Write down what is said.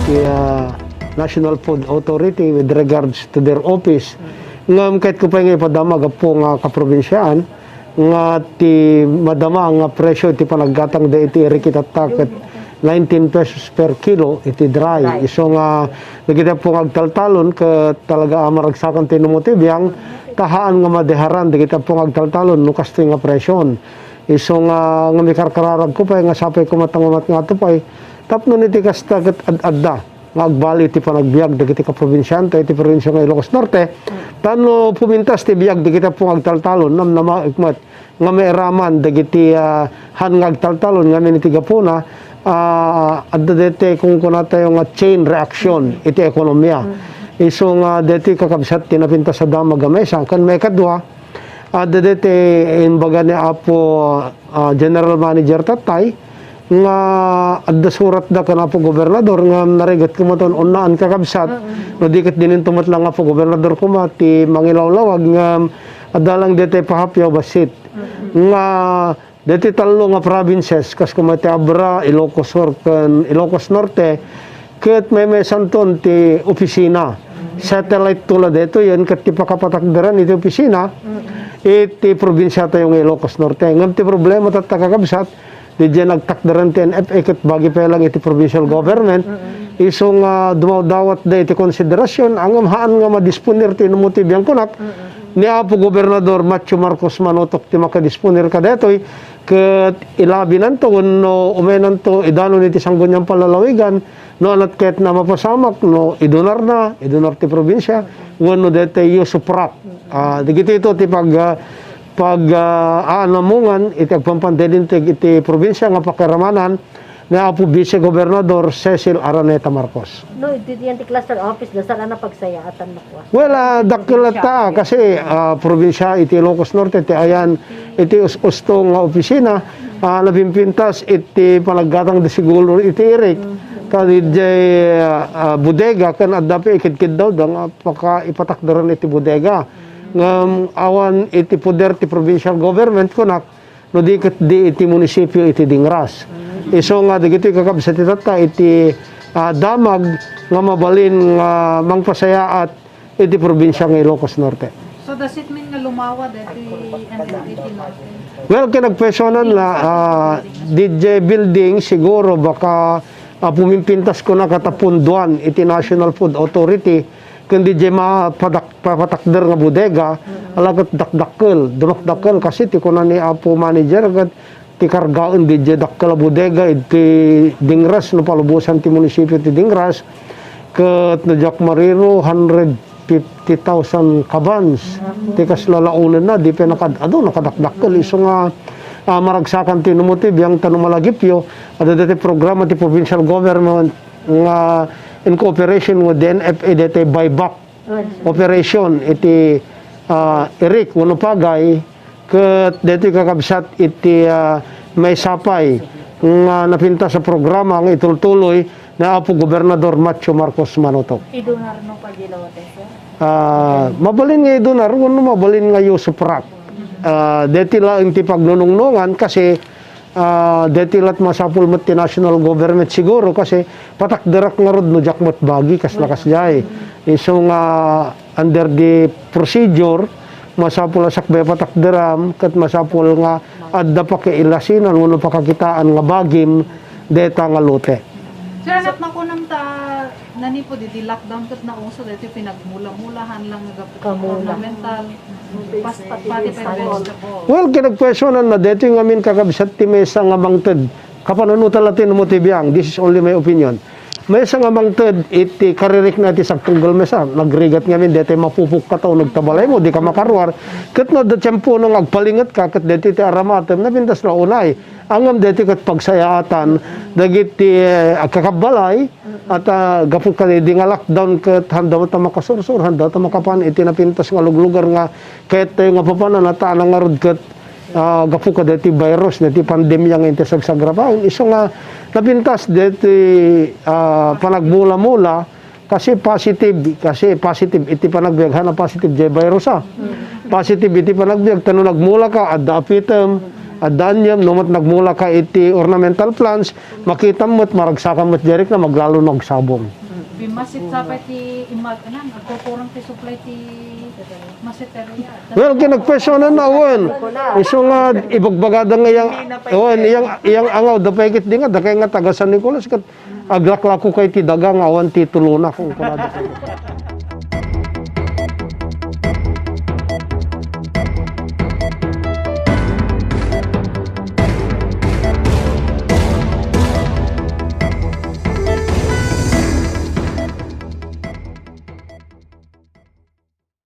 iti National Food Authority with regards to their office. Ngam kahit ko pa nga ipadama po nga kaprobinsyaan nga ti madama nga presyo iti panaggatang da iti rikitatak 19 pesos per kilo iti dry. Iso nga nagita po agtaltalon ka talaga amaragsakan tinumuti biyang tahaan nga madeharan dagita po agtaltalon no kasto nga presyon. Iso nga may karkararag ko pa nga sapay ko matangamat nga ito pa tapno niti kasta adda nga agbali iti panagbiag dagiti ka probinsyante iti probinsya nga Ilocos Norte tano pumintas ti biag dagiti po agtaltalon nam namakmat nga may raman dagiti han nga agtaltalon nga miniti gapuna adda dete kung kunata yung chain reaction iti ekonomiya. Iso nga dete kakabsat tinapinta sa dama gamesa kan may kadwa adda dete imbaga ni Apo General Manager Tatay nga adda surat da kana po gobernador nga narigat kumaton unnaan kakabsat no dikit dinin tumat lang nga po gobernador kumati mangilawlawag nga adda lang dete pahapyaw basit nga dete talo nga provinces kas kumati Abra, Ilocos Sur ken Ilocos Norte ket may santon ti opisina satellite tulad dito yan ket ti pakapatakdaran iti opisina iti probinsya tayo nga Ilocos Norte ngam ti problema tat kakabsat di dyan nagtakdaran ti NFA ket bagi pa lang iti provincial government iso nga dumawdawat da iti konsiderasyon ang amhaan nga madisponer ti numuti biyang kunak ni Apo Gobernador Macho Marcos Manotok ti makadisponer ka detoy ket ilabi nanto no umenan to idano iti sanggunyang palalawigan no anat ket na mapasamak no idonar ti probinsya wenno dete yu suprat digiti ito ti aanamungan iti agpampandelintig iti probinsya nga pakiramanan ni Apo Vice Gobernador Cecil Araneta Marcos. No, iti yan ti cluster office da saan na pagsayaatan mo ko. Well, dakilata kasi probinsya iti Ilocos Norte iti ayan iti usto nga opisina nabimpintas iti panaggatang de siguro iti Eric kadijay bodega kan addapi ikid-kid daw nga paka ipatakdaran iti bodega ngam awan iti poder ti provincial government kunak no di iti munisipyo iti Dingras. Iso nga dagiti kakabsat itata iti damag nga mabalin nga mangpasayaat iti probinsya nga Ilocos Norte. So does it mean nga lumawa iti Norte? Well, kinagpesonan na DJ building siguro baka pumimpintas ko na katapunduan iti National Food Authority kundi di papatakder nga bodega alagat dumakdakkel kasi ti kunan ni Apo Manager kat ti kargaan di dakkel bodega iti Dingras no palubusan ti munisipyo ti Dingras ket no Jack Mariro 150,000 kabans ti kaslalaunan na di nakadakdakkel iso nga maragsakan ti numuti biyang tanumalagipyo ada dati programa ti provincial government nga in cooperation with the NFA dati buyback operation iti Eric Wanupagay ket dati kakabsat iti may sapay nga napinta sa programa nga itultuloy na Apo Gobernador Macho Marcos Manotok. Idonar no pagilawote sir? Mabalin nga idonar wano mabalin nga Yusuprat. Dati lang ti pagnunungnungan kasi detilat masapul met ti national government siguro kasi patakderak nga rod no jakmat bagi kas nakasjay iso nga under the procedure masapul sakbay patakderam ket masapul nga adda pa kailasinan wenno pakakitaan nga bagim deta nga lote. Sir, anak na ko nang nani po di lockdown ket na uso dito pinagmula-mulahan lang nga ornamental pati pa vegetable. Well, kinagpwesonan na dito yung amin kakabsat ti mesa nga mangted. Kapananutan latin mo tibiyang, this is only my opinion. Mesa nga mangted, iti karirik na iti sagtunggal mesa. Nagrigat ngamin, dito mapupuk ka tao, nagtabalay mo, di ka makarwar. Kat na datsyempo nung agpalingat ka, kat dito iti aramatem, nabintas na unay. Angam dito kat pagsayaatan, dagiti kakabalay, at gapot ka di nga lockdown kat handa mo ta makasursur, handa ta makapan, iti napintas nga luglugar nga, kahit tayo nga papanan, at anang nga rod kat gapot ka dito virus, dito pandemya nga iti sagsagrapaon. Iso nga, napintas dito panagbula-mula, kasi positive iti panagbiag hana positive jay virus positive iti panagbiag tano nagmula ka adda apitem Adaan yam, numot nagmula ka iti ornamental plants, makita mo't maragsakan mo't direct na maglalo nagsabong. Bimasit sa pa ti imag anan agkukurang ti supply ti masiteria. Well, kinagpesyonan na awan. Iso nga, ibagbaga nga iyang angaw, dapay kit di nga, dakay nga taga San Nicolas, kat aglaklako kay ti daga nga awan ti tuluna kung kunada.